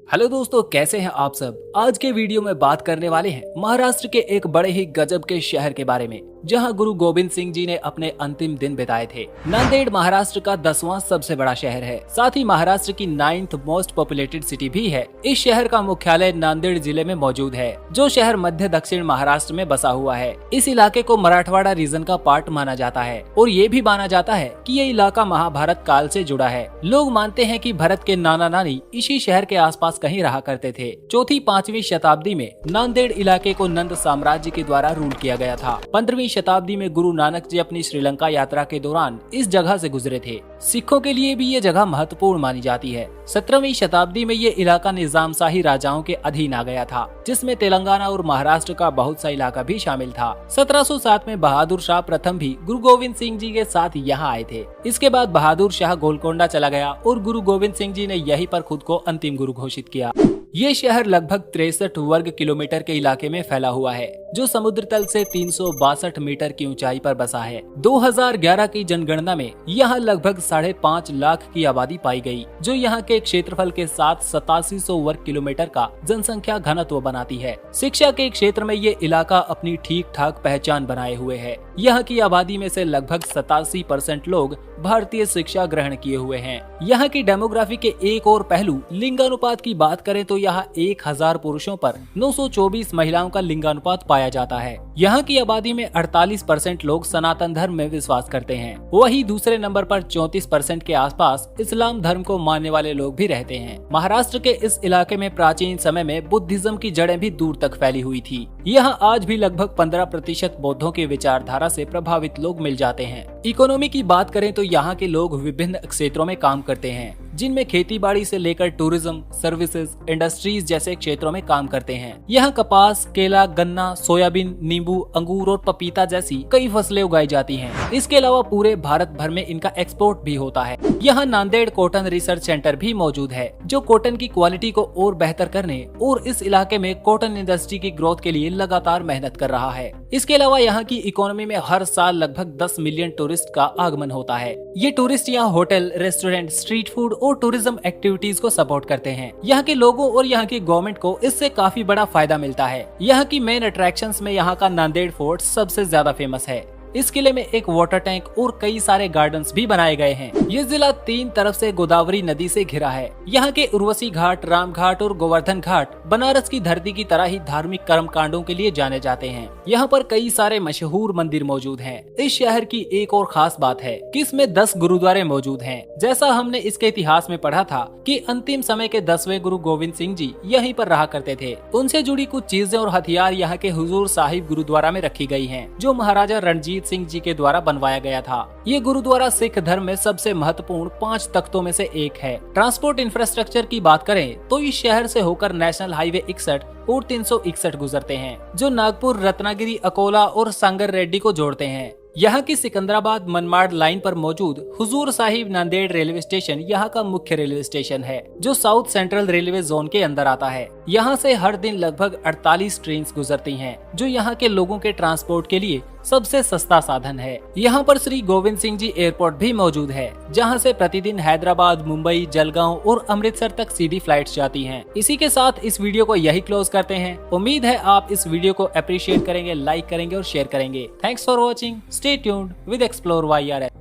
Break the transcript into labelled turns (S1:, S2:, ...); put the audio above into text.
S1: Hello दोस्तों, कैसे हैं आप सब। आज के वीडियो में बात करने वाले हैं महाराष्ट्र के एक बड़े ही गजब के शहर के बारे में, जहां गुरु गोविंद सिंह जी ने अपने अंतिम दिन बिताए थे। नांदेड़ महाराष्ट्र का 10वां सबसे बड़ा शहर है, साथ ही महाराष्ट्र की 9th मोस्ट पॉपुलेटेड सिटी भी है। इस शहर का मुख्यालय नांदेड़ जिले में मौजूद है, जो शहर मध्य दक्षिण महाराष्ट्र में बसा हुआ है। इस इलाके को मराठवाड़ा रीजन का पार्ट माना जाता है और ये भी माना जाता है कि ये इलाका महाभारत काल से जुड़ा है। लोग मानते हैं कि भरत के नाना नानी इसी शहर के आसपास कहीं रहा करते थे। चौथी 5वीं शताब्दी में नांदेड़ इलाके को नंद साम्राज्य के द्वारा रूल किया गया था। 15वीं शताब्दी में गुरु नानक जी अपनी श्रीलंका यात्रा के दौरान इस जगह से गुजरे थे। सिखों के लिए भी ये जगह महत्वपूर्ण मानी जाती है। 17वीं शताब्दी में ये इलाका निजाम शाही राजाओं के अधीन आ गया था, जिसमें तेलंगाना और महाराष्ट्र का बहुत सा इलाका भी शामिल था। 1707 में बहादुर शाह प्रथम भी गुरु गोविंद सिंह जी के साथ यहाँ आए थे। इसके बाद बहादुर शाह गोलकोंडा चला गया और गुरु गोविंद सिंह जी ने यहीं पर खुद को अंतिम गुरु घोषित किया। ये शहर लगभग 63 वर्ग किलोमीटर के इलाके में फैला हुआ है, जो समुद्र तल से 362 मीटर की ऊंचाई पर बसा है। 2011 की जनगणना में यहाँ लगभग 5.5 लाख की आबादी पाई गई, जो यहाँ के क्षेत्रफल के साथ 8700 वर्ग किलोमीटर का जनसंख्या घनत्व बनाती है। शिक्षा के क्षेत्र में ये इलाका अपनी ठीक ठाक पहचान बनाए हुए है। यहाँ की आबादी में से लगभग 87% लोग भारतीय शिक्षा ग्रहण किए हुए हैं। यहाँ की डेमोग्राफी के एक और पहलू लिंगानुपात की बात करें तो यहाँ 1000 पुरुषों पर 924 महिलाओं का लिंगानुपात पाया जाता है। यहाँ की आबादी में 48% लोग सनातन धर्म में विश्वास करते हैं। वही दूसरे नंबर पर 34% के आसपास इस्लाम धर्म को मानने वाले लोग भी रहते हैं। महाराष्ट्र के इस इलाके में प्राचीन समय में बुद्धिज्म की जड़ें भी दूर तक फैली हुई थी। यहाँ आज भी लगभग 15% बौद्धों की विचारधारा से प्रभावित लोग मिल जाते हैं। इकोनॉमी की बात करें तो यहाँ के लोग विभिन्न क्षेत्रों में काम करते हैं, जिनमें खेती बाड़ी से लेकर टूरिज्म, सर्विसेज, इंडस्ट्रीज जैसे क्षेत्रों में काम करते हैं। यहाँ कपास, केला, गन्ना, सोयाबीन, नींबू, अंगूर और पपीता जैसी कई फसलें उगाई जाती हैं। इसके अलावा पूरे भारत भर में इनका एक्सपोर्ट भी होता है। यहाँ नांदेड़ कॉटन रिसर्च सेंटर भी मौजूद है, जो कॉटन की क्वालिटी को और बेहतर करने और इस इलाके में कॉटन इंडस्ट्री की ग्रोथ के लिए लगातार मेहनत कर रहा है। इसके अलावा यहाँ की इकोनॉमी में हर साल लगभग 10 मिलियन टूरिस्ट का आगमन होता है। ये टूरिस्ट यहाँ होटल, रेस्टोरेंट, स्ट्रीट फूड और टूरिज्म एक्टिविटीज को सपोर्ट करते हैं। यहाँ के लोगों और यहाँ की गवर्नमेंट को इससे काफी बड़ा फायदा मिलता है। यहाँ की मेन अट्रैक्शंस में यहाँ का नांदेड़ फोर्ट सबसे ज्यादा फेमस है। इस किले में एक वाटर टैंक और कई सारे गार्डन्स भी बनाए गए हैं। ये जिला 3 तरफ से गोदावरी नदी से घिरा है। यहाँ के उर्वशी घाट, राम घाट और गोवर्धन घाट बनारस की धरती की तरह ही धार्मिक कर्म कांडों के लिए जाने जाते हैं। यहाँ पर कई सारे मशहूर मंदिर मौजूद हैं। इस शहर की एक और खास बात है कि इसमें 10 गुरुद्वारे मौजूद हैं। जैसा हमने इसके इतिहास में पढ़ा था कि अंतिम समय के 10वें गुरु गोविंद सिंह जी यहीं पर रहा करते थे। उनसे जुड़ी कुछ चीजें और हथियार यहाँ के हुजूर साहिब गुरुद्वारा में रखी गई हैं, जो महाराजा रणजीत सिंह जी के द्वारा बनवाया गया था। ये गुरुद्वारा सिख धर्म में सबसे महत्वपूर्ण 5 तख्तों में से एक है। ट्रांसपोर्ट इंफ्रास्ट्रक्चर की बात करें तो इस शहर से होकर नेशनल हाईवे 61 और 361 गुजरते हैं, जो नागपुर, रत्नागिरी, अकोला और सांगर रेड्डी को जोड़ते हैं। यहाँ की सिकंदराबाद मनमाड़ लाइन पर मौजूद हुजूर साहिब नांदेड़ रेलवे स्टेशन यहाँ का मुख्य रेलवे स्टेशन है, जो साउथ सेंट्रल रेलवे जोन के अंदर आता है। यहाँ से हर दिन लगभग 48 ट्रेन गुजरती हैं, जो यहाँ के लोगों के ट्रांसपोर्ट के लिए सबसे सस्ता साधन है। यहाँ पर श्री गोविंद सिंह जी एयरपोर्ट भी मौजूद है, जहाँ से प्रतिदिन हैदराबाद, मुंबई, जलगांव और अमृतसर तक सीधी फ्लाइट्स जाती हैं। इसी के साथ इस वीडियो को यही क्लोज करते हैं। उम्मीद है आप इस वीडियो को अप्रिशिएट करेंगे, लाइक करेंगे और शेयर करेंगे। Thanks for watching. Stay tuned with explore YRF।